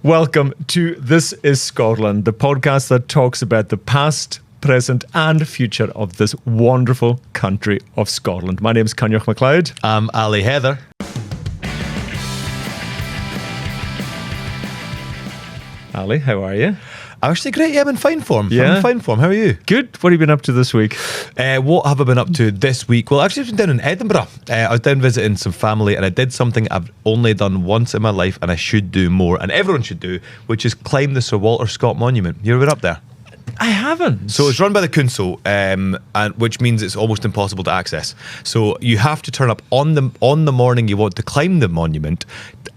Welcome to This is Scotland, the podcast that talks about the past, present and future of this wonderful country of Scotland. My name is Coinneach MacLeod. I'm Ali Heather. Ali, how are you? Actually, great. Yeah, I'm in fine form. Yeah? I'm in fine form. How are you? Good. What have you been up to this week? What have I been up to this week? Well, actually, I've been down in Edinburgh. I was down visiting some family, and I did something I've only done once in my life, and I should do more, and everyone should do, which is climb the Sir Walter Scott Monument. You ever been up there? I haven't. So it's run by the Council, and which means it's almost impossible to access. So you have to turn up on the morning you want to climb the monument,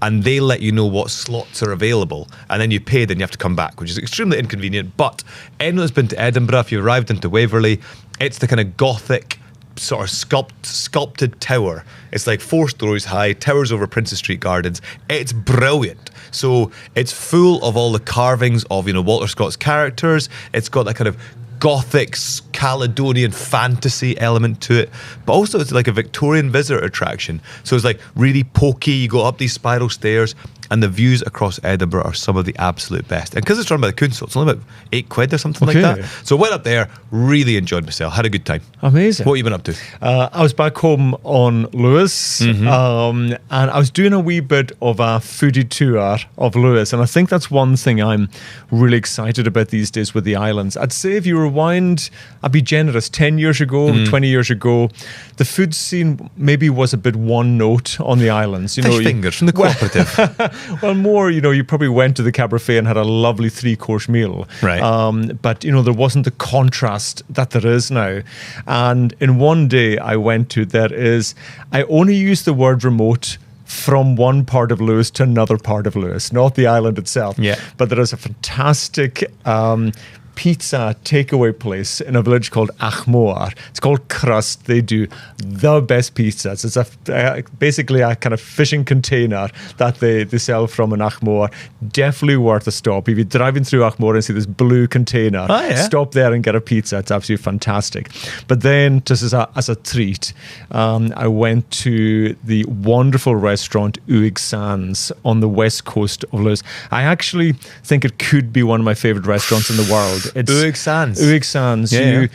and they let you know what slots are available, and then you pay, then you have to come back, which is extremely inconvenient. But anyone that's been to Edinburgh, if you arrived into Waverley, it's the kind of Gothic sort of sculpted tower. It's like 4 stories high, towers over Princess Street Gardens. It's brilliant. So it's full of all the carvings of, Walter Scott's characters. It's got that kind of Gothic Caledonian fantasy element to it, but also it's like a Victorian visitor attraction. So it's like really pokey. You go up these spiral stairs, and the views across Edinburgh are some of the absolute best. And because it's run by the Council, it's only about £8 or something like that. So I went up there, really enjoyed myself, had a good time. Amazing. What have you been up to? I was back home on Lewis, and I was doing a wee bit of a foodie tour of Lewis, and I think that's one thing I'm really excited about these days with the islands. I'd say if you rewind, I'd be generous, 10 years ago, 20 years ago, the food scene maybe was a bit one note on the islands. Fish fingers from the cooperative. Well, more, you probably went to the cabaret and had a lovely 3-course meal. Right. But, there wasn't the contrast that there is now. And in one day I went to, I only used the word remote from one part of Lewis to another part of Lewis, not the island itself. Yeah. But there is a fantastic pizza takeaway place in a village called Achmore. It's called Crust. They do the best pizzas. It's basically a kind of fishing container that they sell from in Achmore. Definitely worth a stop. If you're driving through Achmore and see this blue container, stop there and get a pizza. It's absolutely fantastic. But then, just as a treat, I went to the wonderful restaurant Uig Sands on the west coast of Lewis. I actually think it could be one of my favourite restaurants in the world. It's Uig Sands. Uig Sands. Yeah.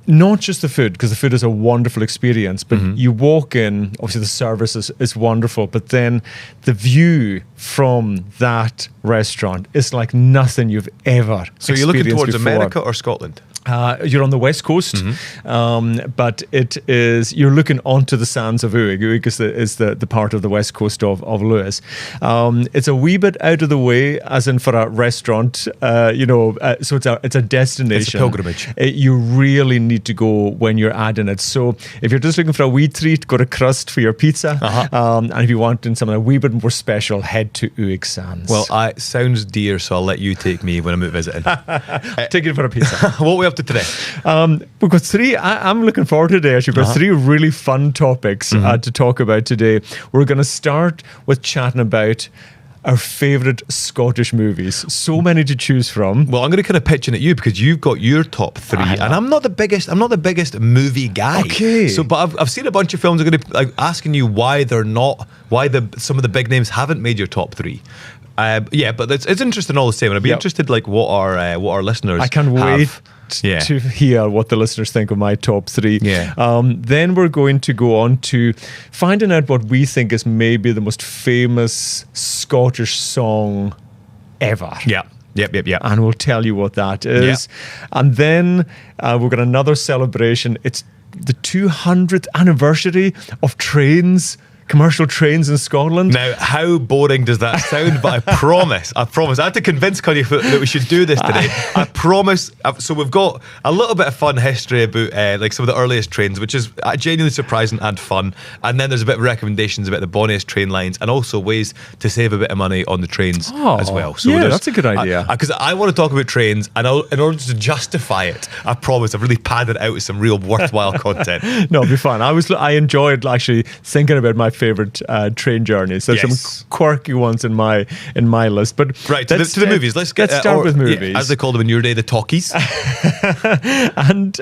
Not just the food, because the food is a wonderful experience, but you walk in, obviously the service is wonderful, but then the view from that restaurant is like nothing you've ever experienced. So you're looking towards before. America or Scotland? You're on the west coast, but you're looking onto the sands of Uig. Uig is the part of the west coast of Lewis. It's a wee bit out of the way, as in for a restaurant, so it's a destination. It's a pilgrimage. You really need to go when you're adding it. So if you're just looking for a wee treat, go to Crust for your pizza. And if you want something a wee bit more special, head to Uig Sands. Well, it sounds dear, so I'll let you take me when I'm out visiting. Take it for a pizza. What are we up to today? We've got 3. I'm looking forward to today. Actually, we've got 3 really fun topics to talk about today. We're going to start with chatting about our favourite Scottish movies. So many to choose from. Well, I'm going to kind of pitch in at you because you've got your top 3, and I'm not the biggest movie guy. Okay. So, but I've seen a bunch of films. I'm going to be asking you why some of the big names haven't made your top 3. But it's interesting all the same, and I'd be interested what our listeners. I can't wait to hear what the listeners think of my top 3. Yeah. Then we're going to go on to finding out what we think is maybe the most famous Scottish song ever. Yeah. Yep. And we'll tell you what that is. Yeah. And then we've got another celebration. It's the 200th anniversary of commercial trains in Scotland. Now, how boring does that sound? But I promise. I had to convince Connie that we should do this today. I promise. So we've got a little bit of fun history about some of the earliest trains, which is genuinely surprising and fun. And then there's a bit of recommendations about the bonniest train lines, and also ways to save a bit of money on the trains as well. So that's a good idea. Because I want to talk about trains, and in order to justify it, I promise I've really padded out with some real worthwhile content. No, it'll be fun. I enjoyed actually thinking about my favourite train journeys. There's some quirky ones in my list, but right to the movies. Let's start with movies, as they called them in your day, the talkies. And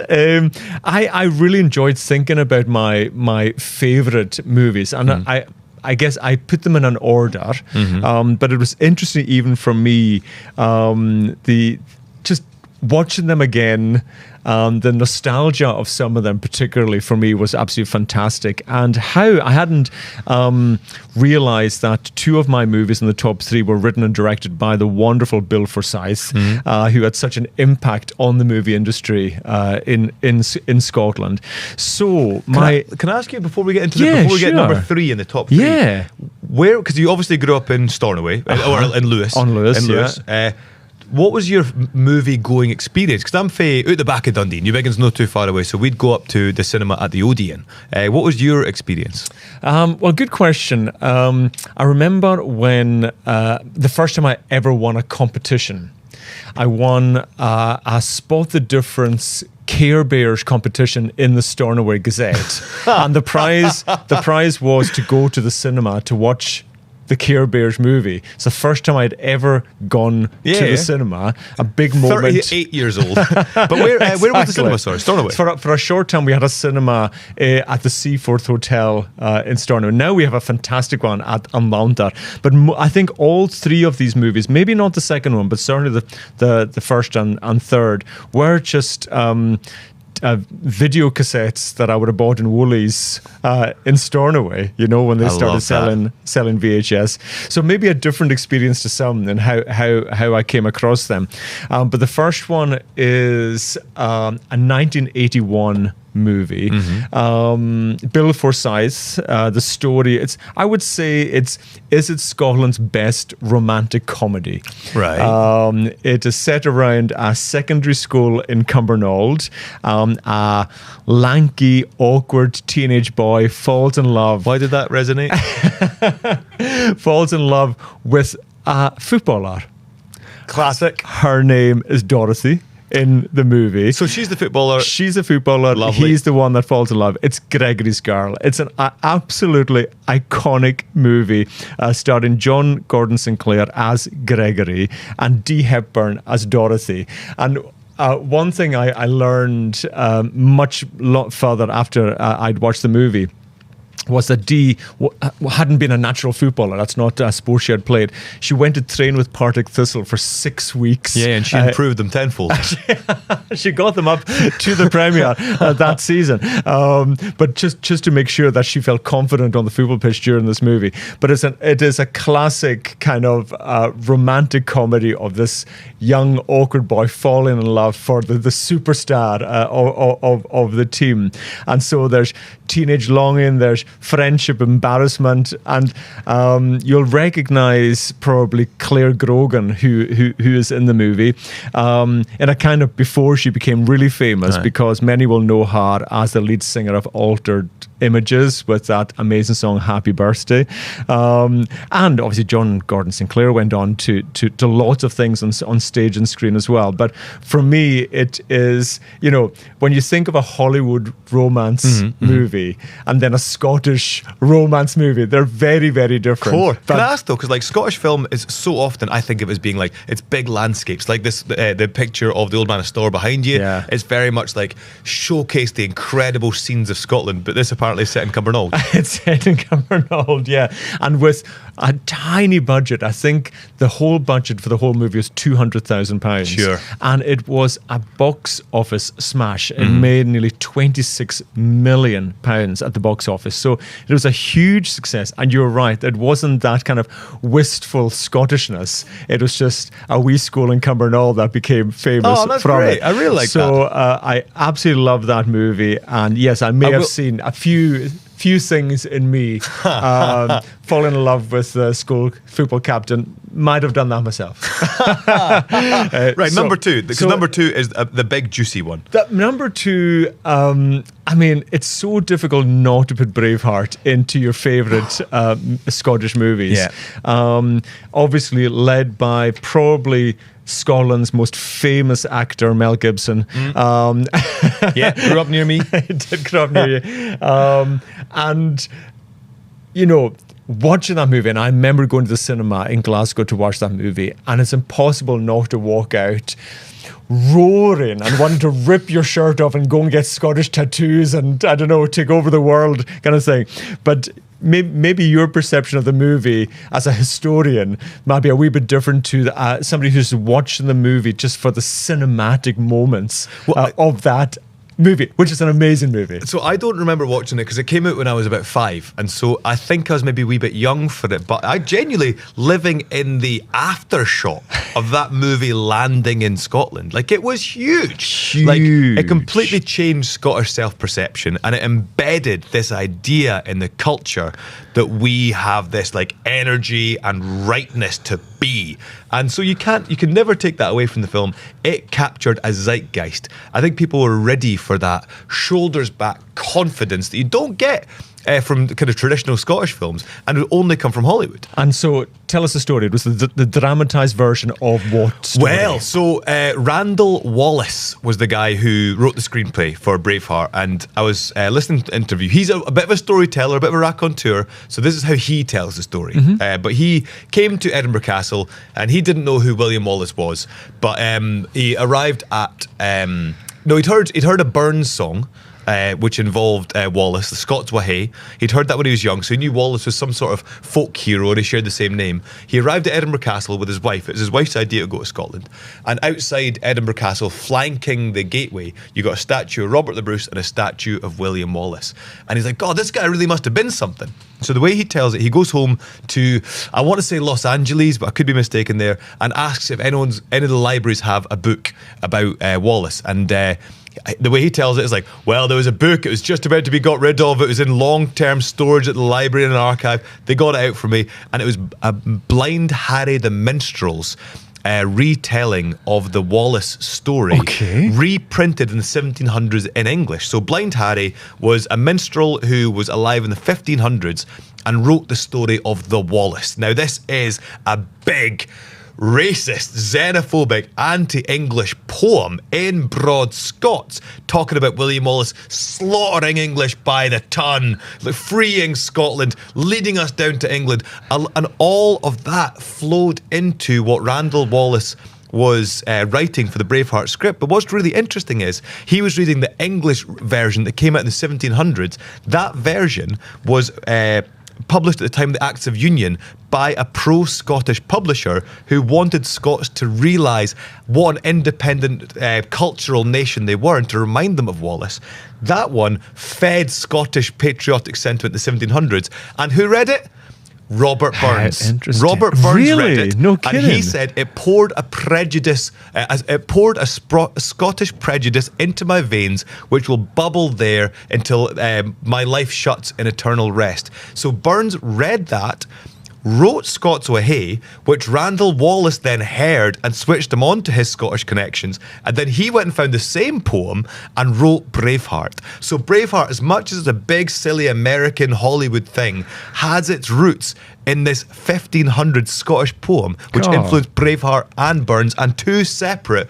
I really enjoyed thinking about my favourite movies, and I guess I put them in an order, but it was interesting even for me, the just watching them again. The nostalgia of some of them, particularly for me, was absolutely fantastic. And how I hadn't realized that 2 of my movies in the top 3 were written and directed by the wonderful Bill Forsyth, who had such an impact on the movie industry in Scotland. So can I ask you before we get into get number 3 in the top 3? Yeah, where, because you obviously grew up in Stornoway or in Lewis, what was your movie going experience? Because I'm out the back of Dundee, Newbiggin's not too far away, so we'd go up to the cinema at the Odeon. What was your experience? Well, good question. I remember when the first time I ever won a competition, I won a Spot the Difference Care Bears competition in the Stornoway Gazette, and the prize was to go to the cinema to watch the Care Bears movie. It's the first time I'd ever gone to the cinema. A big moment. 38 years old. But where was the cinema? Sorry, Stornoway. For a short time, we had a cinema at the Seaforth Hotel in Stornoway. Now we have a fantastic one at Amountdar. But I think all 3 of these movies, maybe not the second one, but certainly the first and third, were just video cassettes that I would have bought in Woolies in Stornoway, when they started selling VHS. So maybe a different experience to some than how I came across them. But the first one is a 1981 movie. Bill Forsyth, the story, I would say is it Scotland's best romantic comedy. Right. It is set around a secondary school in Cumbernauld. A lanky, awkward teenage boy falls in love. Why did that resonate? Falls in love with a footballer. Classic. Her name is Dorothy in the movie. So she's the footballer. She's a footballer. Lovely. He's the one that falls in love. It's Gregory's Girl. It's an absolutely iconic movie starring John Gordon Sinclair as Gregory and Dee Hepburn as Dorothy. And one thing I learned much further after I'd watched the movie was that Dee hadn't been a natural footballer. That's not a sport she had played. She went to train with Partick Thistle for 6 weeks. Yeah, and she improved them tenfold. She got them up to the Premier that season. But just to make sure that she felt confident on the football pitch during this movie. But it is a classic kind of romantic comedy of this young, awkward boy falling in love for the superstar of the team. And so there's teenage longing, there's friendship, embarrassment, and you'll recognize probably Claire Grogan, who is in the movie, in a kind of before she became really famous, because many will know her as the lead singer of Altered Images with that amazing song Happy Birthday, and obviously John Gordon Sinclair went on to lots of things on stage and screen as well. But for me, it is, when you think of a Hollywood romance movie and then a Scottish romance movie, they're very, very different. Cool. Can I ask though, because Scottish film is so often, I think of it as being it's big landscapes, like this, the picture of the Old Man of Storr behind you. Yeah. It's very much showcase the incredible scenes of Scotland, but this apparently is set in Cumbernauld. It's set in Cumbernauld, yeah, and with a tiny budget. I think the whole budget for the whole movie was £200,000. Sure. And it was a box office smash. It made nearly £26 million at the box office. So it was a huge success. And you're right, it wasn't that kind of wistful Scottishness. It was just a wee school in Cumbernauld that became famous. Oh, that's from great. it. I really like that. So I absolutely love that movie. And yes, I may have seen a few things in me. Falling in love with the school football captain. Might have done that myself. Right, number 2. Because number 2 is the big juicy one. Number 2, it's so difficult not to put Braveheart into your favourite Scottish movies. Yeah. Obviously led by probably Scotland's most famous actor, Mel Gibson. Yeah, grew up near me. I did grow up near you. And, watching that movie, and I remember going to the cinema in Glasgow to watch that movie, and it's impossible not to walk out roaring and wanting to rip your shirt off and go and get Scottish tattoos and, I don't know, take over the world kind of thing. But maybe your perception of the movie as a historian might be a wee bit different to somebody who's watching the movie just for the cinematic moments of that movie, which is an amazing movie. So I don't remember watching it because it came out when I was about 5, and so I think I was maybe a wee bit young for it, but I genuinely living in the aftershock of that movie landing in Scotland. Like, it was huge. Like, it completely changed Scottish self-perception, and it embedded this idea in the culture that we have this like energy and rightness to be. And so you can never take that away from the film. It captured a zeitgeist. I think people were ready for that shoulders back confidence that you don't get from kind of traditional Scottish films, and it would only come from Hollywood. And so tell us the story. It was the dramatised version of what story? Well, so Randall Wallace was the guy who wrote the screenplay for Braveheart, and I was listening to the interview. He's a bit of a storyteller, a bit of a raconteur, so this is how he tells the story. But he came to Edinburgh Castle, and he didn't know who William Wallace was, but he arrived at... he'd heard a Burns song, which involved Wallace, the Scots Magazine. He'd heard that when he was young, so he knew Wallace was some sort of folk hero, and he shared the same name. He arrived at Edinburgh Castle with his wife. It was his wife's idea to go to Scotland. And outside Edinburgh Castle, flanking the gateway, you got a statue of Robert the Bruce and a statue of William Wallace. And he's like, God, this guy really must have been something. So the way he tells it, he goes home to, I want to say Los Angeles, but I could be mistaken there, and asks if any of the libraries have a book about Wallace. And the way he tells it is like, well, there was a book, it was just about to be got rid of, it was in long-term storage at the library and an archive, they got it out for me, and it was a Blind Harry the Minstrel's retelling of the Wallace story, reprinted in the 1700s in English. So Blind Harry was a minstrel who was alive in the 1500s and wrote the story of the Wallace. Now, this is a big, racist, xenophobic, anti-English poem in broad Scots, talking about William Wallace slaughtering English by the ton, like freeing Scotland, leading us down to England, and all of that flowed into what Randall Wallace was writing for the Braveheart script. But what's really interesting is he was reading the English version that came out in the 1700s. That version was published at the time of the Acts of Union by a pro-Scottish publisher who wanted Scots to realise what an independent cultural nation they were, and to remind them of Wallace. That one fed Scottish patriotic sentiment in the 1700s. And who read it? Robert Burns. Interesting. Robert Burns read it. No kidding. And he said, it poured a prejudice, Scottish prejudice into my veins, which will bubble there until my life shuts in eternal rest. So Burns read that, wrote Scots Magazine, which Randall Wallace then heard and switched him on to his Scottish connections, and then he went and found the same poem and wrote Braveheart. So Braveheart, as much as it's a big, silly American Hollywood thing, has its roots in this 1500 Scottish poem, which influenced Braveheart and Burns, and two separate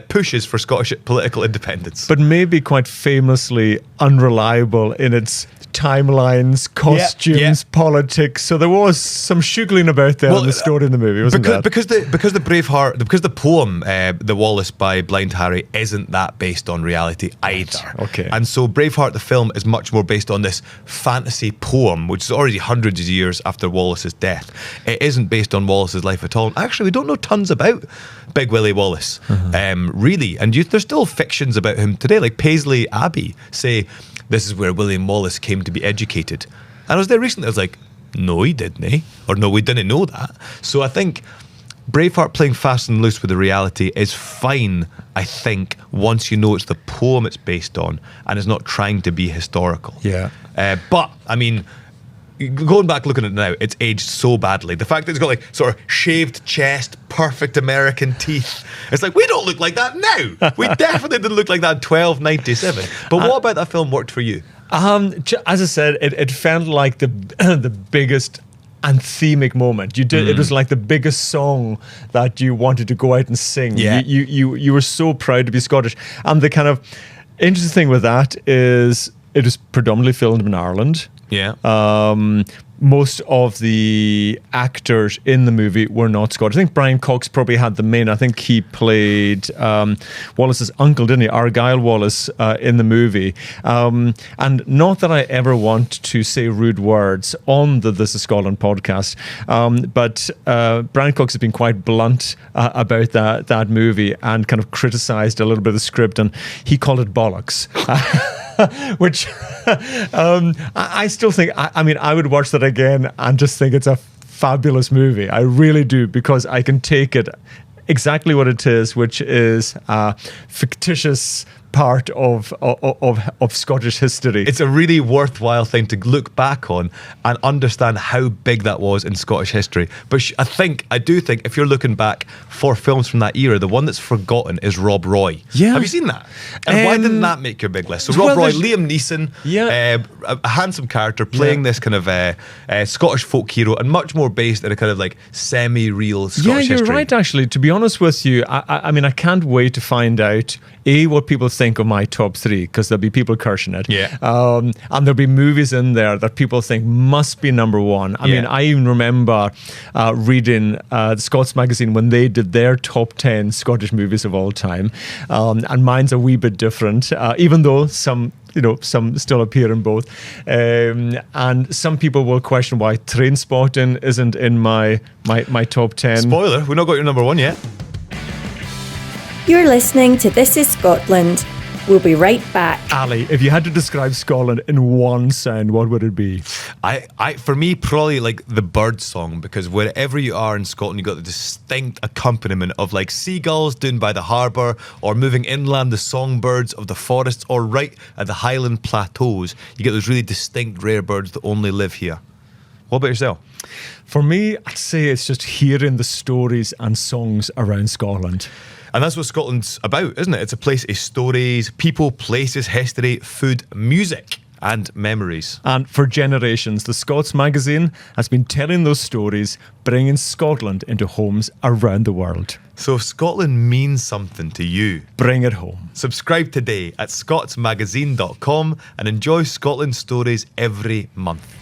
pushes for Scottish political independence. But maybe quite famously unreliable in its timelines, costumes, politics. So there was some shuggling about there in the story in the movie, wasn't there? Because the poem, The Wallace by Blind Harry, isn't that based on reality either. Okay. And so Braveheart, the film, is much more based on this fantasy poem, which is already hundreds of years after Wallace's death. It isn't based on Wallace's life at all. And actually, we don't know tons about Big Willie Wallace, really. And there's still fictions about him today, like Paisley Abbey say, this is where William Wallace came to be educated. And I was there recently, I was like, no, he didn't, eh? Or no, we didn't know that. So I think Braveheart playing fast and loose with the reality is fine, I think, once you know it's the poem it's based on and it's not trying to be historical. Yeah. But, I mean, going back looking at it now, it's aged so badly. The fact that it's got like sort of shaved chest, perfect American teeth. It's like, we don't look like that now. We definitely didn't look like that in 1297. But what about that film worked for you? As I said, it felt like the biggest anthemic moment. It was like the biggest song that you wanted to go out and sing. Yeah. You were so proud to be Scottish. And the kind of interesting thing with that is it was predominantly filmed in Ireland. Yeah. most of the actors in the movie were not Scottish. I think Brian Cox probably had the main. I think he played Wallace's uncle, didn't he? Argyle Wallace in the movie. And not that I ever want to say rude words on the This Is Scotland podcast, but Brian Cox has been quite blunt about that movie and kind of criticised a little bit of the script, and he called it bollocks. Which I still think, I mean, I would watch that again and just think it's a fabulous movie. I really do, because I can take it exactly what it is, which is a fictitious part of Scottish history. It's a really worthwhile thing to look back on and understand how big that was in Scottish history. But I do think if you're looking back for films from that era, the one that's forgotten is Rob Roy. Yeah. Have you seen that? And why didn't that make your big list? So Rob Roy, Liam Neeson, a handsome character playing this kind of Scottish folk hero, and much more based in a kind of like semi-real Scottish history. Yeah, you're right, actually. To be honest with you, I mean, I can't wait to find out, what people think of my top 3, because there'll be people cursing it. Yeah. And there'll be movies in there that people think must be number 1. I mean, I even remember reading the Scots Magazine when they did their top 10 Scottish movies of all time. And mine's a wee bit different, even though some still appear in both. And some people will question why Trainspotting isn't in my top 10. Spoiler, we've not got your number 1 yet. You're listening to This Is Scotland. We'll be right back. Ali, if you had to describe Scotland in one sound, what would it be? For me, probably like the bird song, because wherever you are in Scotland, you got the distinct accompaniment of like seagulls down by the harbour, or moving inland, the songbirds of the forests, or right at the Highland plateaus, you get those really distinct rare birds that only live here. What about yourself? For me, I'd say it's just hearing the stories and songs around Scotland. And that's what Scotland's about, isn't it? It's a place of stories, people, places, history, food, music, and memories. And for generations, the Scots Magazine has been telling those stories, bringing Scotland into homes around the world. So if Scotland means something to you, bring it home. Subscribe today at scotsmagazine.com and enjoy Scotland stories every month.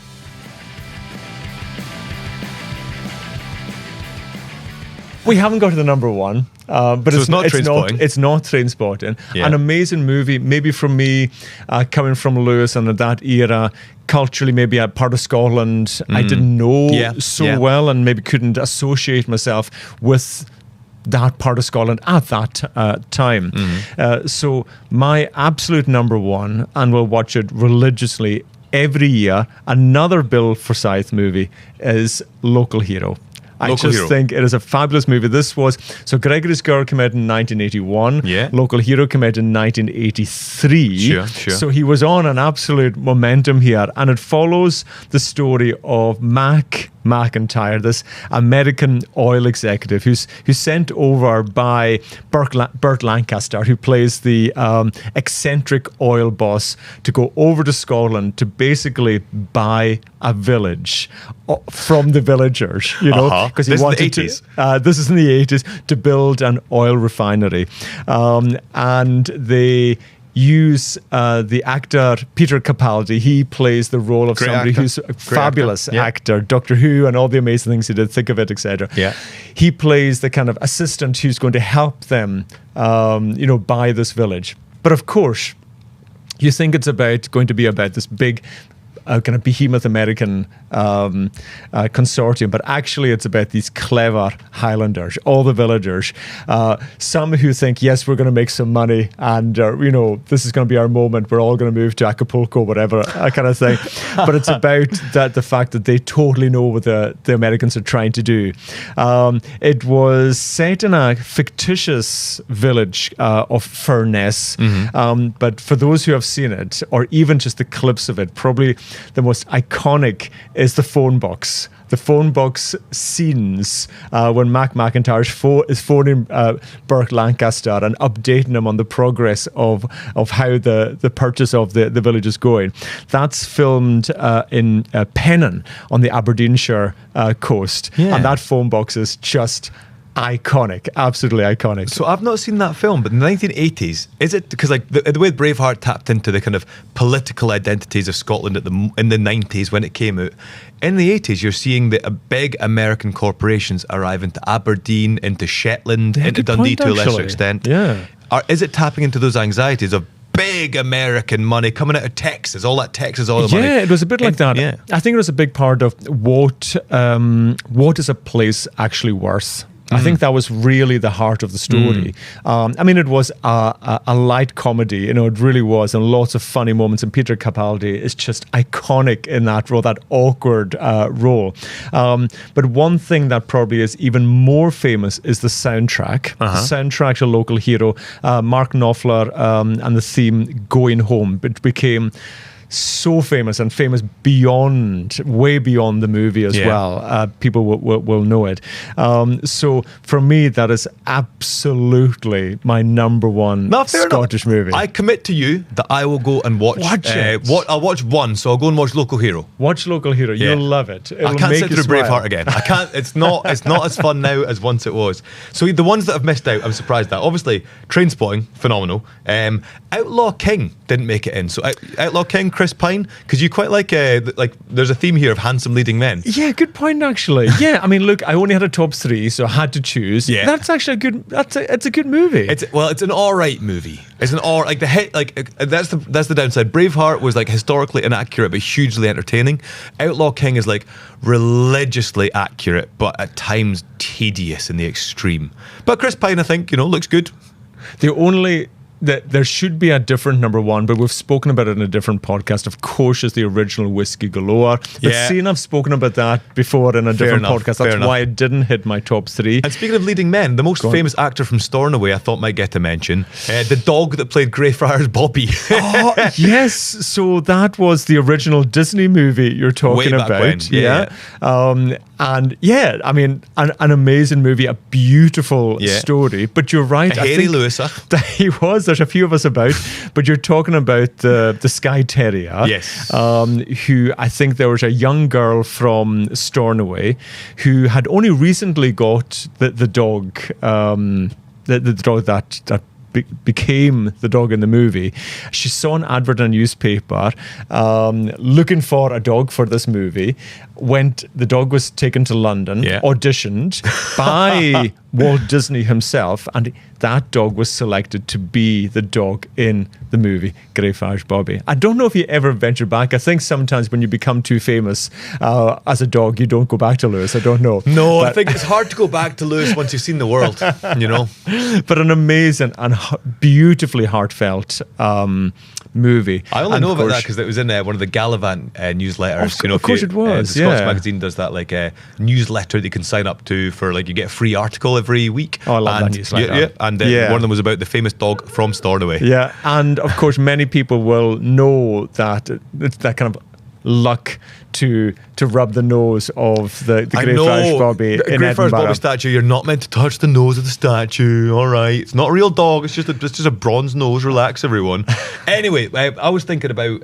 We haven't got to the number 1, but so it's not Trainspotting. It's not Trainspotting. Yeah. An amazing movie, maybe from me, coming from Lewis and at that era, culturally maybe a part of Scotland I didn't know well, and maybe couldn't associate myself with that part of Scotland at that time. So my absolute number 1, and we'll watch it religiously every year, another Bill Forsyth movie, is Local Hero. I just think it is a fabulous movie. So Gregory's Girl came out in 1981. Yeah. Local Hero came out in 1983. Sure. So he was on an absolute momentum here. And it follows the story of Mac McIntyre, this American oil executive who's sent over by Burt Lancaster, who plays the eccentric oil boss, to go over to Scotland to basically buy a village from the villagers, because he wanted to. This is in the 80s, to build an oil refinery, and they use the actor Peter Capaldi. He plays the role of somebody who's a fabulous actor, Doctor Who and all the amazing things he did, Thick of It, etc. Yeah. He plays the kind of assistant who's going to help them, buy this village. But of course, you think it's going to be about this big kind of behemoth American consortium, but actually it's about these clever Highlanders, all the villagers, some who think, yes, we're going to make some money, and this is going to be our moment, we're all going to move to Acapulco, whatever, that kind of thing. But it's about the fact that they totally know what the Americans are trying to do. It was set in a fictitious village of Furness, but for those who have seen it, or even just the clips of it, probably the most iconic is the phone box. The phone box scenes when Mac McIntyre is phoning Burt Lancaster and updating him on the progress of how the purchase of the village is going. That's filmed in Pennon on the Aberdeenshire coast. Yeah. And that phone box is just iconic, absolutely iconic. So I've not seen that film, but in the 1980s, is it because like the way Braveheart tapped into the kind of political identities of Scotland in the 90s when it came out? In the 80s, you're seeing the big American corporations arrive into Aberdeen, into Shetland, into Dundee to a lesser extent. Yeah. Is it tapping into those anxieties of big American money coming out of Texas, all that Texas oil money? Yeah, it was a bit like that. Yeah. I think it was a big part of what is a place actually worth. I think that was really the heart of the story. I mean, it was a light comedy, it really was, and lots of funny moments. And Peter Capaldi is just iconic in that role, that awkward role. But one thing that probably is even more famous is the soundtrack. The soundtrack to Local Hero, Mark Knopfler, and the theme Going Home. It became so famous, and famous way beyond the movie as well. People will know it. So for me, that is absolutely my number one Scottish movie. I commit to you that I will go and watch it. I'll watch one, so I'll go and watch Local Hero. Watch Local Hero. Yeah. You'll love it. I can't sit through Braveheart again. I can't. It's not as fun now as once it was. So the ones that I've missed out, I'm surprised at. Obviously, Trainspotting, phenomenal. Outlaw King didn't make it in. So Outlaw King, Chris Pine, because you quite like there's a theme here of handsome leading men. Yeah, good point actually. Yeah, I mean, look, I only had a top 3, so I had to choose. Yeah, that's actually it's a good movie. It's an all right movie. It's an all that's the downside. Braveheart was like historically inaccurate but hugely entertaining. Outlaw King is like religiously accurate but at times tedious in the extreme. But Chris Pine, I think, looks good. There should be a different number 1, but we've spoken about it in a different podcast. Of course, is the original Whiskey Galore. But seeing I've spoken about that before in a different podcast, that's why it didn't hit my top 3. And speaking of leading men, the most famous actor from Stornoway I thought might get a mention. The dog that played Greyfriars Bobby. Oh, yes. So that was the original Disney movie you're talking about. When. Yeah. And I mean, an amazing movie, a beautiful story. But you're right. Harry Lewis. He was. There's a few of us about, but you're talking about the Skye Terrier. Yes. Who I think there was a young girl from Stornoway who had only recently got the dog, the dog that became the dog in the movie. She saw an advert in a newspaper looking for a dog for this movie. The dog was taken to London, auditioned by Walt Disney himself, and that dog was selected to be the dog in the movie Greyfriars Bobby. I don't know if he ever ventured back. I think sometimes when you become too famous as a dog, you don't go back to Lewis. I don't know. No, I think it's hard to go back to Lewis once you've seen the world, But an amazing and beautifully heartfelt movie. I only know about that because it was in one of the Gallivant newsletters. Of course it was. The Scots Magazine does that newsletter that you can sign up to for you get a free article every week. Oh, I love that newsletter. Yeah, and one of them was about the famous dog from Stornoway. Yeah, and of course many people will know that it's that kind of luck to rub the nose of the Greyfriars Bobby in Greyfriars Edinburgh. Bobby statue. You're not meant to touch the nose of the statue. All right, it's not a real dog. It's just a bronze nose. Relax, everyone. Anyway, I was thinking about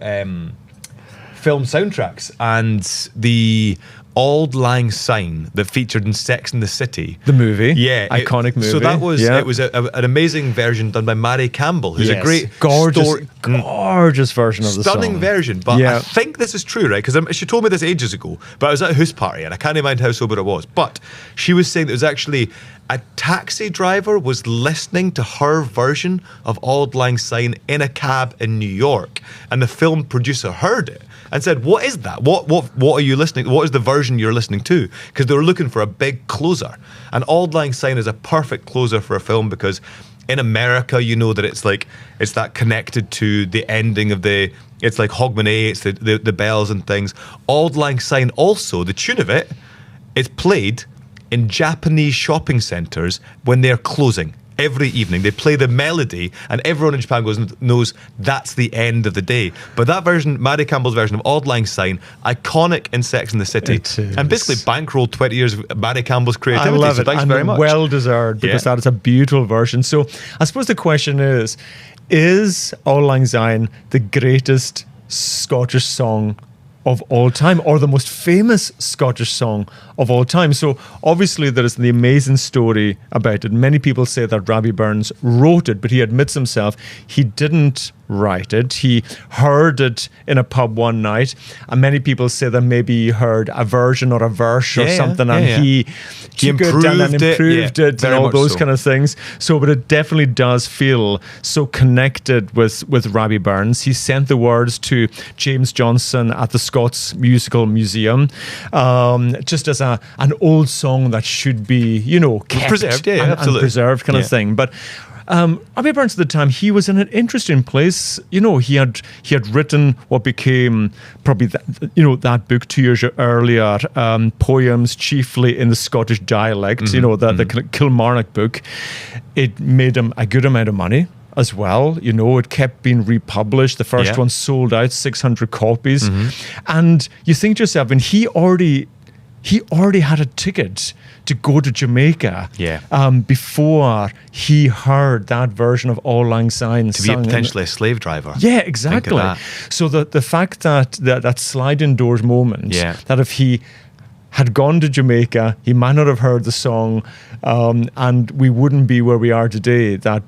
film soundtracks and the Auld Lang Syne that featured in Sex and the City. The movie. Yeah. Iconic movie. So that was, it was an amazing version done by Mary Campbell, who's a great gorgeous version of the song. Stunning version. But I think this is true, right? Because she told me this ages ago, but I was at a house party and I can't mind how sober it was. But she was saying that it was actually a taxi driver was listening to her version of Auld Lang Syne in a cab in New York, and the film producer heard it and said, "What is that? What are you listening? What is the version you're listening to?" Because they were looking for a big closer, and Auld Lang Syne is a perfect closer for a film because in America, you know that it's that connected to the ending of it's like Hogmanay, it's the bells and things. Auld Lang Syne also, the tune of it is played in Japanese shopping centres when they're closing. Every evening they play the melody and everyone in Japan knows that's the end of the day. But that version, Mary Campbell's version of Auld Lang Syne, iconic in Sex and the City, and basically bankrolled 20 years of Mary Campbell's creativity. I love so it. Thanks very much. Well deserved, because that is a beautiful version. So I suppose the question is Auld Lang Syne the greatest Scottish song of all time, or the most famous Scottish song of all time. So obviously there is the amazing story about it. Many people say that Robbie Burns wrote it, but he admits himself he didn't write it. He heard it in a pub one night, and many people say that maybe he heard a version or a verse or something, and he improved it and all those kind of things. So, but it definitely does feel so connected with Robbie Burns. He sent the words to James Johnson at the Scots Musical Museum, just as an old song that should be, kept preserved, and preserved kind of thing. But Robbie Burns at the time, he was in an interesting place. He had written what became probably that book 2 years earlier, poems chiefly in the Scottish dialect. The Kilmarnock book. It made him a good amount of money as well. It kept being republished. The first one sold out 600 copies, and you think to yourself, and he already had a ticket to go to Jamaica before he heard that version of Auld Lang Syne to be potentially a slave driver. Yeah, exactly. So the fact that sliding doors moment, that if he had gone to Jamaica, he might not have heard the song, and we wouldn't be where we are today. That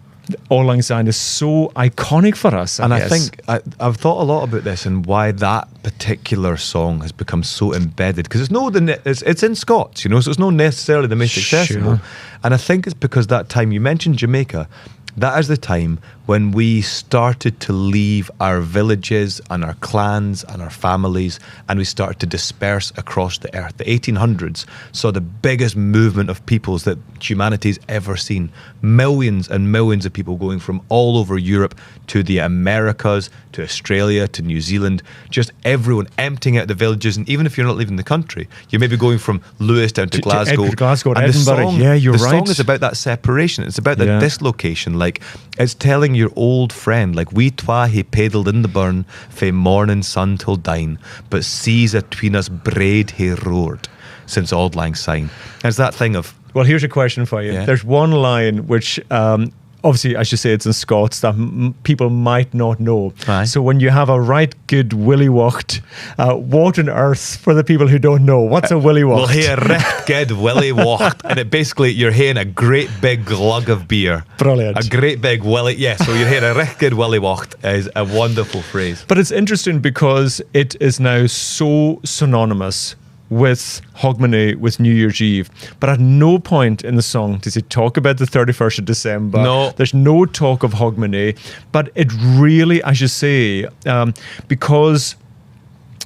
Auld Lang Syne is so iconic for us. I think I've thought a lot about this and why that particular song has become so embedded, because it's in Scots, so it's not necessarily the most accessible. And I think it's because that time you mentioned Jamaica. That is the time when we started to leave our villages and our clans and our families, and we started to disperse across the earth. The 1800s saw the biggest movement of peoples that humanity's ever seen. Millions and millions of people going from all over Europe to the Americas, to Australia, to New Zealand, just everyone emptying out the villages. And even if you're not leaving the country, you may be going from Lewis down to Glasgow. To Glasgow, and Edinburgh. The song is about that separation. It's about that dislocation. Like, it's telling your old friend, like, we twa he paddled in the burn fae morning sun till dine, but seas atween us braid he roared since Auld Lang Syne. It's that thing of... Well, here's a question for you. There's one line which... obviously, as you say, it's in Scots that people might not know. Aye. So when you have a right good willy wacht, what on earth for the people who don't know? What's a willy wacht? Well, hey, a right good willy wacht, and it basically you're haying a great big glug of beer. Brilliant. A great big willy. Yeah, so you're haying a right good willy wacht is a wonderful phrase. But it's interesting because it is now so synonymous with Hogmanay, with New Year's Eve. But at no point in the song does it talk about the 31st of December. No. There's no talk of Hogmanay. But it really, as you say, because...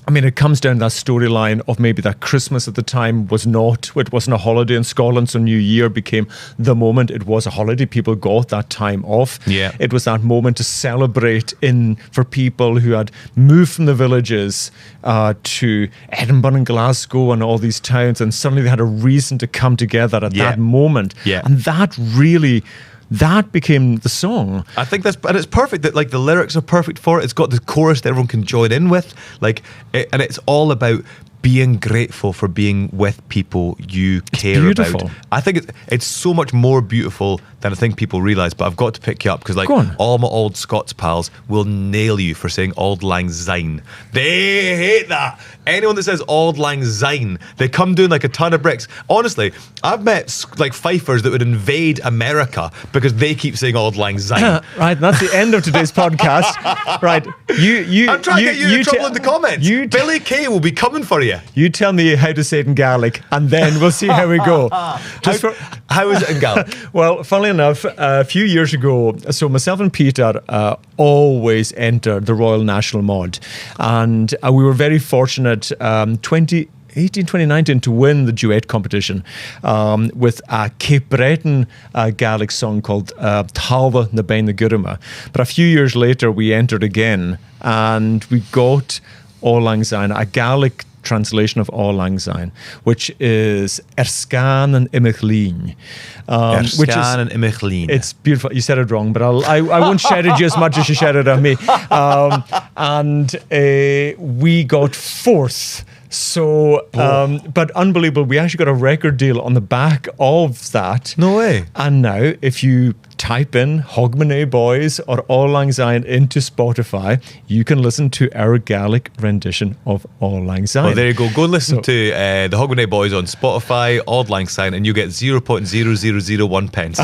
I mean, it comes down to that storyline of maybe that Christmas at the time it wasn't a holiday in Scotland, so New Year became the moment. It was a holiday. People got that time off. Yeah. It was that moment to celebrate for people who had moved from the villages to Edinburgh and Glasgow and all these towns, and suddenly they had a reason to come together at that moment. Yeah. And that became the song. I think and it's perfect that, like, the lyrics are perfect for it. It's got the chorus that everyone can join in with, and it's all about being grateful for being with people you care about. I think it's so much more beautiful than I think people realise, but I've got to pick you up because, like, all my old Scots pals will nail you for saying Auld Lang Syne. They hate that. Anyone that says Auld Lang Syne, they come doing like a ton of bricks. Honestly, I've met like fifers that would invade America because they keep saying Auld Lang Syne. Right, that's the end of today's podcast. Right, I'm trying to get you in trouble in the comments. Billy Kay will be coming for you. You tell me how to say it in Gaelic, and then we'll see how we go. How is it in Gaelic? Well, funnily enough, a few years ago, so myself and Peter always entered the Royal National Mod, and we were very fortunate 2019 to win the duet competition with a Cape Breton Gaelic song called Talva na Bain na Gurima. But a few years later, we entered again, and we got Auld Lang Syne, a Gaelic translation of Auld Lang Syne, which is Erskan and MacLeod. Erskan and MacLeod. It's beautiful. You said it wrong, but I won't shout at you as much as you shouted at me. And we got fourth. So, but unbelievable. We actually got a record deal on the back of that. No way. And now, if you type in Hogmanay Boys or Auld Lang Syne into Spotify, you can listen to our Gaelic rendition of Auld Lang Syne. Well, there you go. Go listen to the Hogmanay Boys on Spotify, Auld Lang Syne, and you get 0.0001 pence.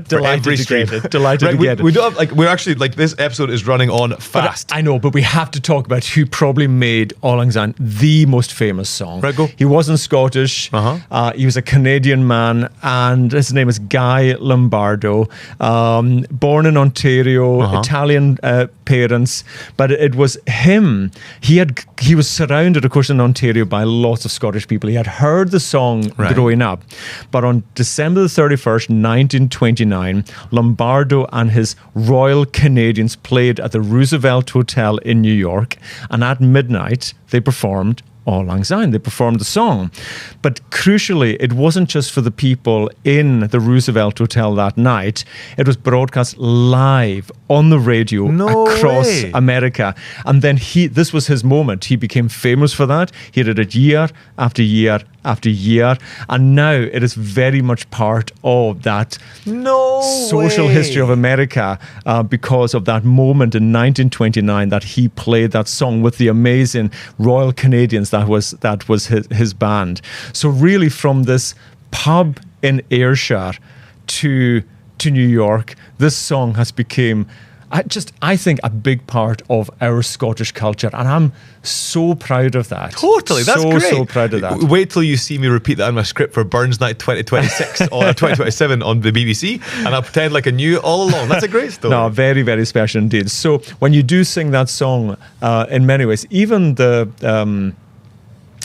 Delighted to get it. Delighted to get it. We don't have, we're actually, this episode is running on fast. I know, but we have to talk about who probably made Auld Lang Syne the most famous song. Right, go. He wasn't Scottish. He was a Canadian man, and his name is Guy Lombardo. Born in Ontario, Italian parents, but it was him. He was surrounded, of course, in Ontario by lots of Scottish people. He had heard the song growing up, but on December the 31st, 1929, Lombardo and his Royal Canadians played at the Roosevelt Hotel in New York, and at midnight they performed Auld Lang Syne. They performed the song. But crucially, it wasn't just for the people in the Roosevelt Hotel that night. It was broadcast live on the radio across America. And then this was his moment. He became famous for that. He did it year after year after year. And now it is very much part of that social history of America because of that moment in 1929 that he played that song with the amazing Royal Canadians. That was his band. So really, from this pub in Ayrshire to New York, this song has become, I think, a big part of our Scottish culture, and I'm so proud of that. Totally, that's great. So proud of that. Wait till you see me repeat that in my script for Burns Night 2026 or 2027 on the BBC, and I'll pretend like I knew it all along. That's a great story. No, very, very special indeed. So when you do sing that song, in many ways, even the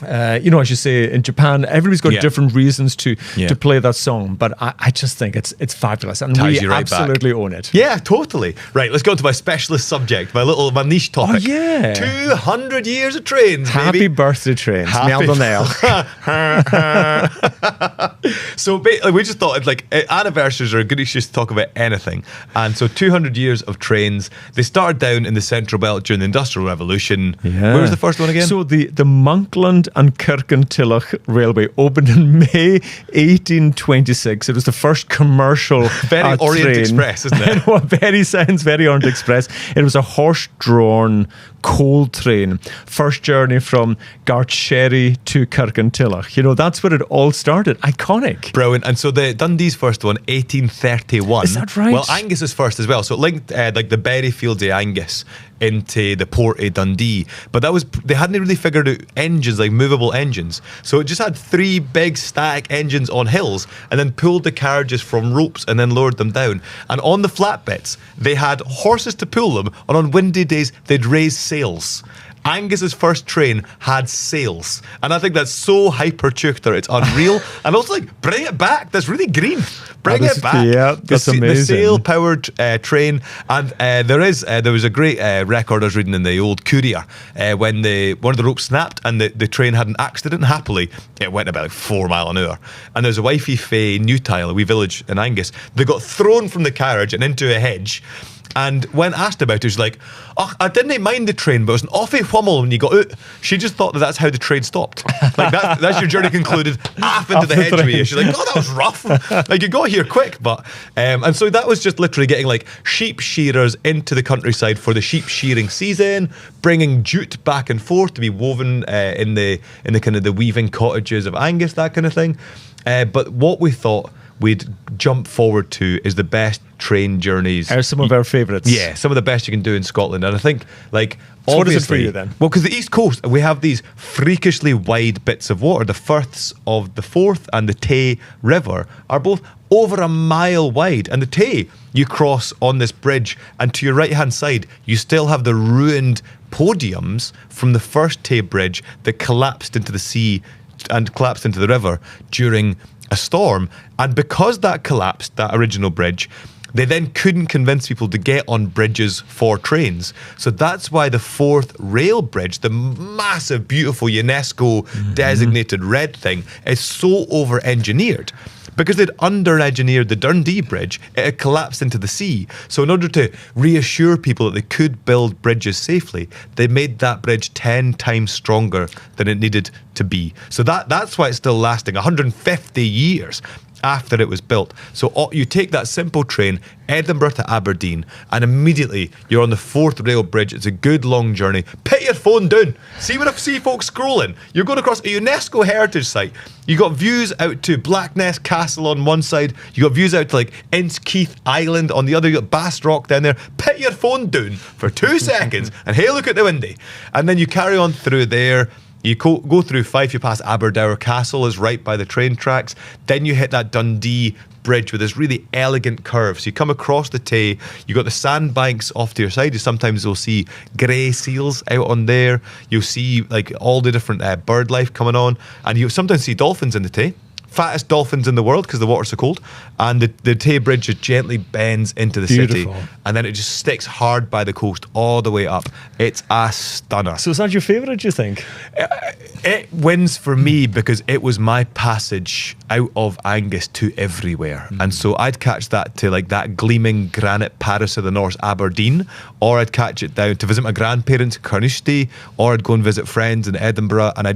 as you say, in Japan, everybody's got different reasons to play that song, but I just think it's fabulous, and we absolutely own it. Yeah, totally. Right, let's go on to my specialist subject, my niche topic. Oh, yeah. 200 years of trains, Happy baby. birthday, trains. Meall Nail. So we just thought, anniversaries are a good excuse to talk about anything, and so 200 years of trains. They started down in the Central Belt during the Industrial Revolution. Yeah. Where was the first one again? So the Monkland and Kirkintilloch Railway opened in May 1826. It was the first commercial very Orient train. Express, isn't it? Sounds very Orient Express. It was a horse-drawn coal train. First journey from Gartsherry to Kirkintilloch. That's where it all started. Iconic. Brilliant. And so the Dundee's first one, 1831. Is that right? Well, Angus's first as well. So it linked the berry fields of Angus into the port of Dundee. But they hadn't really figured out engines, like movable engines. So it just had 3 big static engines on hills and then pulled the carriages from ropes and then lowered them down. And on the flat bits, they had horses to pull them, and on windy days, they'd raise sails. Angus's first train had sails, and I think that's so hyper-chuchter, it's unreal. And also, bring it back. That's really green. Bring it back. Yeah, that's amazing. The sail-powered train, and there was a great record I was reading in the old Courier when one of the ropes snapped and the train had an accident. Happily, it went about 4 miles an hour, and there's a wifey fae Newtile, a wee village in Angus. They got thrown from the carriage and into a hedge. And when asked about it, she's like, I didn't mind the train, but it was an awfully whummel when you got out. She just thought that's how the train stopped. That's your journey concluded, off into the hedge with you. She's like, that was rough. You got here quick. But and so that was just literally getting sheep shearers into the countryside for the sheep shearing season, bringing jute back and forth to be woven in the kind of the weaving cottages of Angus, that kind of thing. But what we thought we'd jump forward to is the best train journeys. Are some of our favourites. Yeah, some of the best you can do in Scotland. And I think, so what is it for you then? Well, because the East Coast, we have these freakishly wide bits of water. The firths of the Forth and the Tay River are both over a mile wide. And the Tay, you cross on this bridge, and to your right-hand side, you still have the ruined podiums from the first Tay Bridge that collapsed into the sea and collapsed into the river during a storm. And because that collapsed, that original bridge, they then couldn't convince people to get on bridges for trains. So that's why the Forth Rail Bridge, the massive, beautiful UNESCO designated red thing, is so over-engineered. Because they'd under-engineered the Dundee Bridge, it had collapsed into the sea. So in order to reassure people that they could build bridges safely, they made that bridge 10 times stronger than it needed to be. So that's why it's still lasting 150 years. after it was built. So you take that simple train, Edinburgh to Aberdeen, and immediately you're on the Forth Rail Bridge. It's a good long journey. Put your phone down. See when I see folks scrolling. You're going across a UNESCO heritage site. You got views out to Blackness Castle on one side. You got views out to like Inchkeith Island on the other. You got Bass Rock down there. Put your phone down for 2 seconds and hey, look at the windy. And then you carry on through there. You go through Fife, you pass Aberdour Castle is right by the train tracks. Then you hit that Dundee bridge with this really elegant curve. So you come across the Tay, you got the sandbanks off to your side. You sometimes will see grey seals out on there. You'll see like all the different bird life coming on. And you sometimes see dolphins in the Tay. Fattest dolphins in the world because the water's so cold. And the Tay Bridge just gently bends into the city. And then it just sticks hard by the coast all the way up. It's a stunner. So is that your favourite, do you think? It wins for me because it was my passage out of Angus to everywhere. And so I'd catch that to like that gleaming granite Paris of the North, Aberdeen, or I'd catch it down to visit my grandparents in Coinneach, or I'd go and visit friends in Edinburgh. And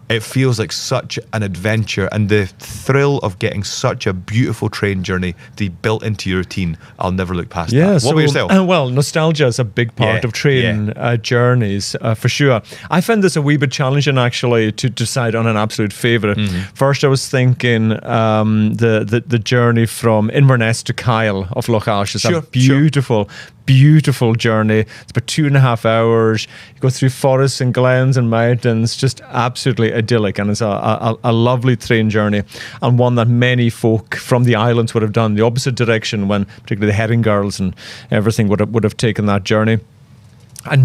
it feels like such an adventure, and the thrill of getting such a beautiful train journey to be built into your routine, I'll never look past that. What about yourself? Well, nostalgia is a big part of train journeys, for sure. I found this a wee bit challenging, actually, to decide on an absolute favourite. First, I was thinking the journey from Inverness to Kyle of Loch Ash is a beautiful journey. It's about 2.5 hours. You go through forests and glens and mountains, just absolutely idyllic. And it's a lovely train journey, and one that many folk from the islands would have done the opposite direction when, particularly the herring girls and everything, would have taken that journey. A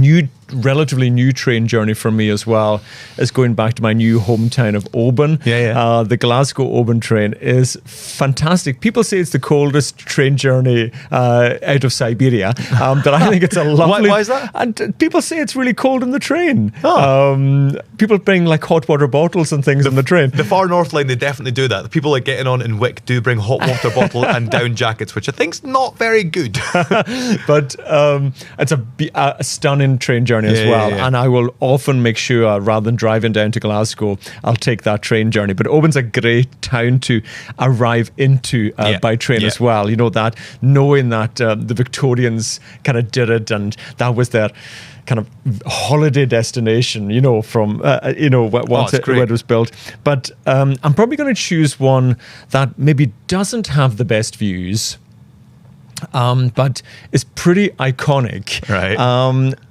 relatively new train journey for me as well is going back to my new hometown of Oban. The Glasgow Oban train is fantastic. People say it's the coldest train journey out of Siberia, but I think it's a lovely... Why is that? And people say it's really cold in the train. People bring like hot water bottles and things on the train. The Far North Line, they definitely do that. The people like getting on in Wick do bring hot water bottle and down jackets, which I think's not very good. But it's a stunning train journey as well. And I will often make sure, rather than driving down to Glasgow, I'll take that train journey. But Oban's a great town to arrive into by train as well. You know, that knowing that the Victorians kind of did it, and that was their kind of holiday destination, you know, from once when it was built. But I'm probably going to choose one that maybe doesn't have the best views, but it's pretty iconic. Right.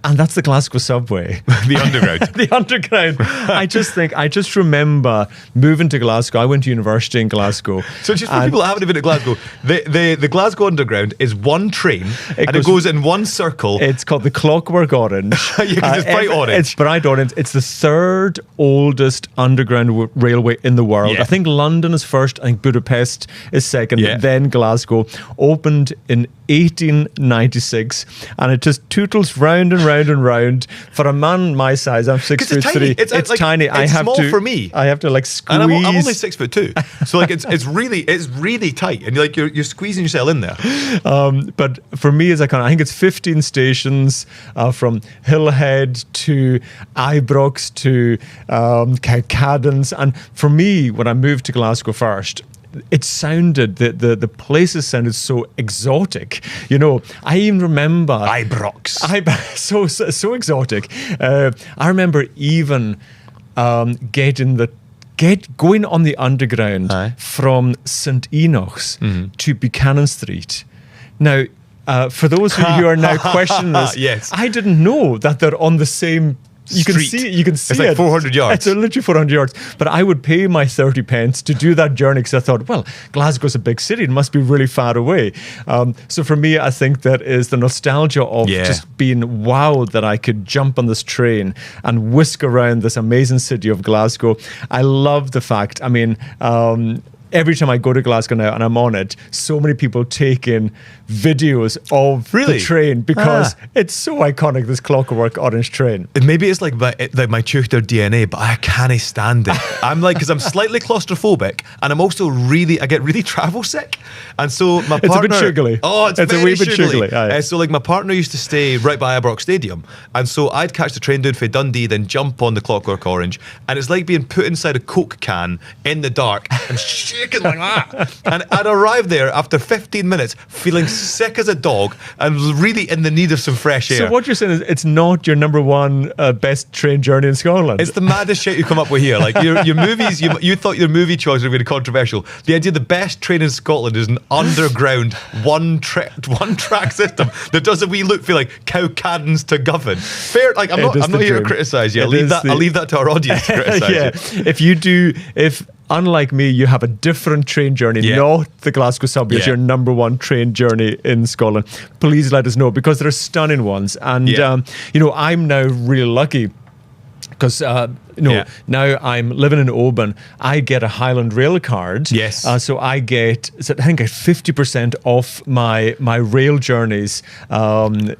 And that's the Glasgow subway. The underground. The underground. I just remember moving to Glasgow. I went to university in Glasgow. So just for people that haven't been to Glasgow, the Glasgow Underground is one train and it goes in one circle. It's called the Clockwork Orange. Because it's bright orange. It's bright orange. It's the third oldest underground railway in the world. I think London is first. I think Budapest is second. Then Glasgow. Opened in 1896, and it just tootles round and round and round. For a man my size, I'm 6'3". It's like, tiny. It's small for me. I have to like squeeze. And I'm only 6'2", so like it's really tight, and you're squeezing yourself in there. But for me, it's iconic. I think it's 15 stations from Hillhead to Ibrox to Cowcaddens, and for me, when I moved to Glasgow first, it sounded, the places sounded so exotic. You know, I even remember Ibrox. So exotic. I remember even going on the underground from St Enoch's to Buchanan Street. Now, for those of you who are now questioning this, I didn't know that they're on the same. You can see it. It's like 400 yards. It's literally 400 yards. But I would pay my 30 pence to do that journey because I thought, well, Glasgow's a big city. It must be really far away. So for me, I think that is the nostalgia of just being wowed that I could jump on this train and whisk around this amazing city of Glasgow. I love the fact, I mean, every time I go to Glasgow now and I'm on it, so many people taking videos of the train because it's so iconic, this Clockwork Orange train. Maybe it's like my Tuchter DNA, but I can't stand it. I'm like, because I'm slightly claustrophobic and I'm also I get really travel sick. And so my partner... It's a bit sugary. Oh, it's a wee bit sugary. So like my partner used to stay right by Ibrox Stadium. And so I'd catch the train down for Dundee, then jump on the Clockwork Orange. And it's like being put inside a Coke can in the dark and shaking like that. And I'd arrived there after 15 minutes feeling sick as a dog and really in the need of some fresh air. So what you're saying is it's not your number one best train journey in Scotland? It's the maddest shit you come up with here. Like your movies, you thought your movie choice were going to be controversial. The idea the best train in Scotland is an underground one-track system that does a wee loop feel like Cowcaddens to Govan. Fair, like I'm not here to criticise you. I'll leave that to our audience to criticise you. If unlike me, you have a different train journey, not the Glasgow subway as your number one train journey in Scotland, please let us know, because there are stunning ones. And, I'm now really lucky because, now I'm living in Oban. I get a Highland rail card. Yes. So I get 50% off my rail journeys,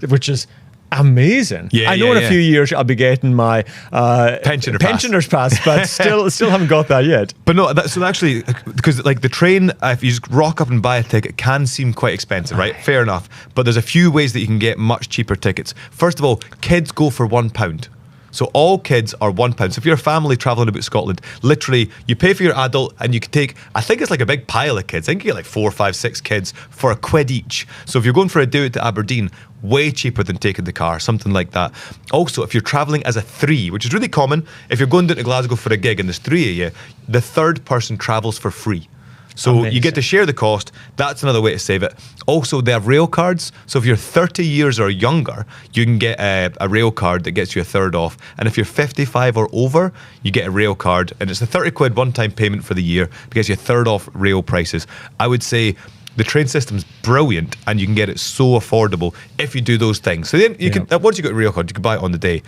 which is amazing. I know in a few years I'll be getting my pensioner's pass, but still haven't got that yet. But no, so actually, because like the train, if you just rock up and buy a ticket, it can seem quite expensive, right? Fair enough. But there's a few ways that you can get much cheaper tickets. First of all, kids go for £1. So all kids are £1. So if you're a family travelling about Scotland, literally you pay for your adult and you can take, I think it's like a big pile of kids. I think you get like 4, 5, 6 kids for £1 each. So if you're going for a do it to Aberdeen, way cheaper than taking the car, something like that. Also, if you're travelling as a 3, which is really common, if you're going down to Glasgow for a gig and there's 3 of you, the third person travels for free. So Amazing. You get to share the cost. That's another way to save it. Also, they have rail cards. So if you're 30 years or younger, you can get a rail card that gets you a third off. And if you're 55 or over, you get a rail card. And it's a £30 one-time payment for the year. It gets you a third off rail prices. I would say the train system's brilliant and you can get it so affordable if you do those things. So then you can, once you got a rail card, you can buy it on the day.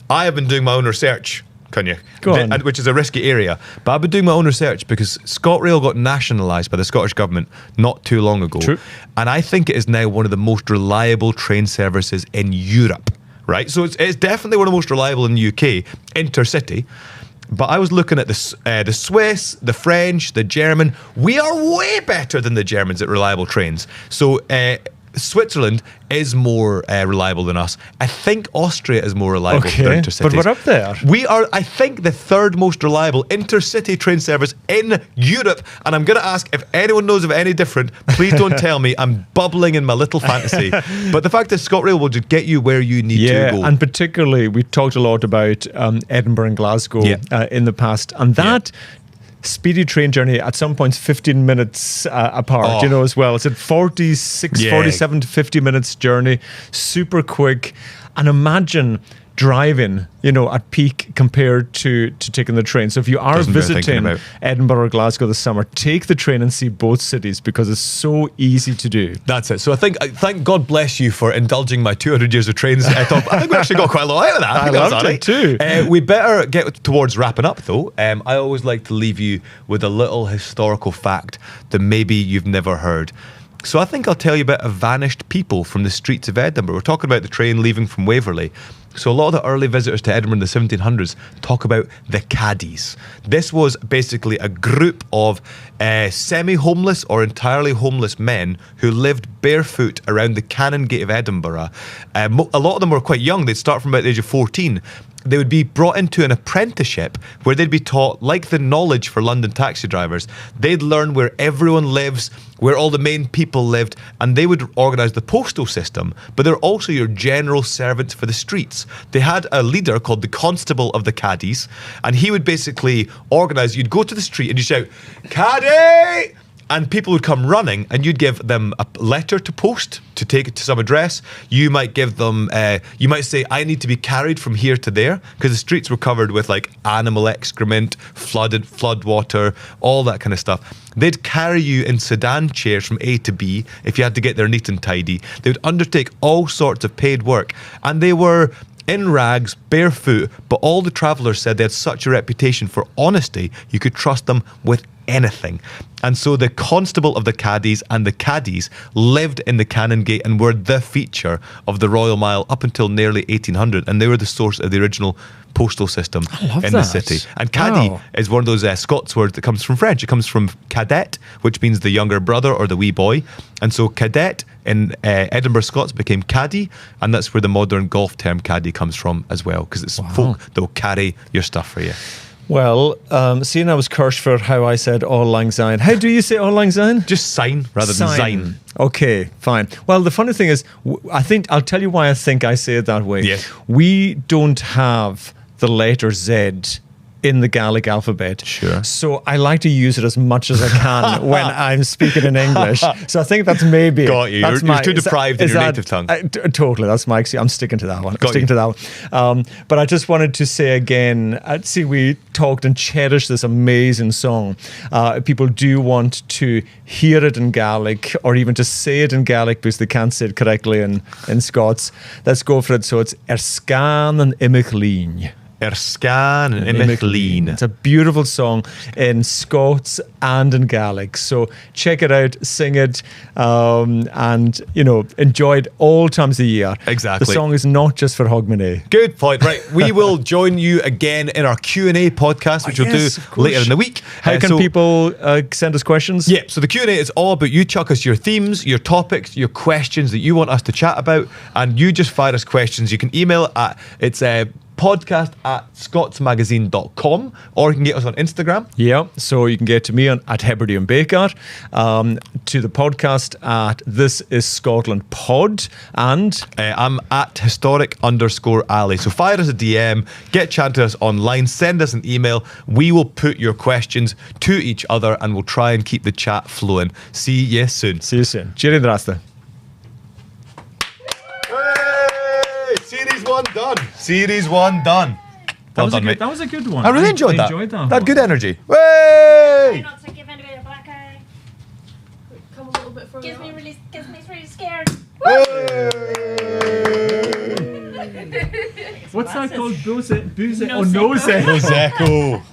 I have been doing my own research, which is a risky area. But I've been doing my own research because ScotRail got nationalised by the Scottish Government not too long ago. True. And I think it is now one of the most reliable train services in Europe, right? So it's definitely one of the most reliable in the UK, intercity. But I was looking at the Swiss, the French, the German. We are way better than the Germans at reliable trains. So Switzerland is more reliable than us. I think Austria is more reliable than intercities. But we're up there. We are, I think, the third most reliable intercity train service in Europe. And I'm going to ask if anyone knows of any different, please don't tell me. I'm bubbling in my little fantasy. But the fact that ScotRail will just get you where you need to go. And particularly, we talked a lot about Edinburgh and Glasgow in the past. And that speedy train journey at some points 15 minutes apart, as well. It's at 47 to 50 minutes journey, super quick. And imagine driving, at peak compared to taking the train. So if you are visiting Edinburgh or Glasgow this summer, take the train and see both cities because it's so easy to do. That's it. So I thank God bless you for indulging my 200 years of trains. I think we actually got quite a lot out of that. I loved it too. We better get towards wrapping up though. I always like to leave you with a little historical fact that maybe you've never heard. So I think I'll tell you about a vanished people from the streets of Edinburgh. We're talking about the train leaving from Waverley. So a lot of the early visitors to Edinburgh in the 1700s talk about the caddies. This was basically a group of semi-homeless or entirely homeless men who lived barefoot around the Canongate of Edinburgh. A lot of them were quite young. They'd start from about the age of 14. They would be brought into an apprenticeship where they'd be taught, like the knowledge for London taxi drivers, they'd learn where everyone lives, where all the main people lived, and they would organise the postal system, but they're also your general servants for the streets. They had a leader called the Constable of the Caddies, and he would basically organise, you'd go to the street and you'd shout, "Caddy!" And people would come running and you'd give them a letter to post to take it to some address. You might give them, you might say, "I need to be carried from here to there," because the streets were covered with like animal excrement, flood water, all that kind of stuff. They'd carry you in sedan chairs from A to B if you had to get there neat and tidy. They would undertake all sorts of paid work. And they were in rags, barefoot, but all the travellers said they had such a reputation for honesty, you could trust them with anything. And so the Constable of the Caddies and the Caddies lived in the Canongate and were the feature of the Royal Mile up until nearly 1800, and they were the source of the original postal system in the city. And caddy is one of those Scots words that comes from French. It comes from cadet, which means the younger brother or the wee boy. And so cadet in Edinburgh Scots became caddy, and that's where the modern golf term caddy comes from as well, because it's folk that will carry your stuff for you. Well, seeing I was cursed for how I said Auld Lang Syne. How do you say Auld Lang Syne? Just sign rather than sign. Okay, fine. Well, the funny thing is, I think I'll tell you why I think I say it that way. Yes. We don't have the letter Z in the Gaelic alphabet. Sure. So I like to use it as much as I can when I'm speaking in English. So I think that's maybe... Got you. You're too deprived in your native tongue. Totally. That's my... I'm sticking to that one. Got I'm sticking to that one. But I just wanted to say again, see, we talked and cherished this amazing song. People do want to hear it in Gaelic or even to say it in Gaelic because they can't say it correctly in Scots. Let's go for it. So it's Erscan and Imaclean. Erscan and Imaclean. It's a beautiful song in Scots and in Gaelic. So check it out, sing it, and enjoy it all times of the year. Exactly. The song is not just for Hogmanay. Good point. Right, we will join you again in our Q&A podcast, which we'll do later in the week. How can people send us questions? Yeah, so the Q&A is all about you chuck us your themes, your topics, your questions that you want us to chat about, and you just fire us questions. You can email at podcast@scotsmagazine.com, or you can get us on Instagram. Yeah, so you can get to me at Hebridean Baker, to the podcast at This Is Scotland Pod, and I'm at historic_alley. So fire us a DM, get chatting to us online, send us an email. We will put your questions to each other and we'll try and keep the chat flowing. See you soon. See you soon. Cheery drasta. Series 1 done. Series 1 done. Well done, mate. That was a good one. I really enjoyed that. That good energy. Way! Try not to give anybody a black eye. Come a little bit further. Gives me really scared. What's that called? Booze it or Nose nose it? Prosecco.